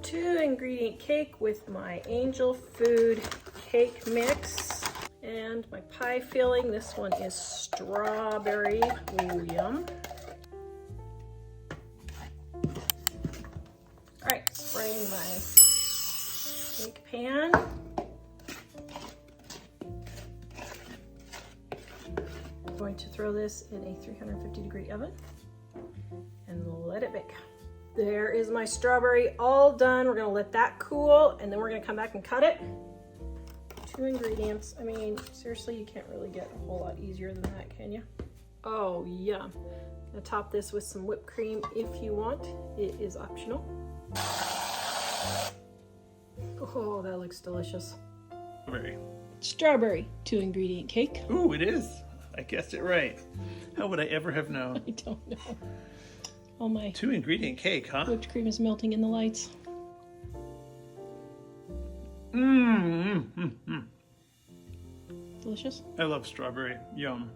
2-ingredient cake with my angel food cake mix. And my pie filling, this one is strawberry. Ooh, yum. All right, spraying my cake pan. I'm going to throw this in a 350-degree oven and let it bake. There is my strawberry all done. We're gonna let that cool and then we're gonna come back and cut it. 2 ingredients. I mean, seriously, you can't really get a whole lot easier than that, can you? Oh, yum. I'm gonna top this with some whipped cream if you want. It is optional. Oh, that looks delicious. Strawberry 2-ingredient cake. Ooh, it is. I guessed it right. How would I ever have known? I don't know. Oh my. 2-ingredient cake, huh? Whipped cream is melting in the lights. Mmm. Delicious. I love strawberry. Yum.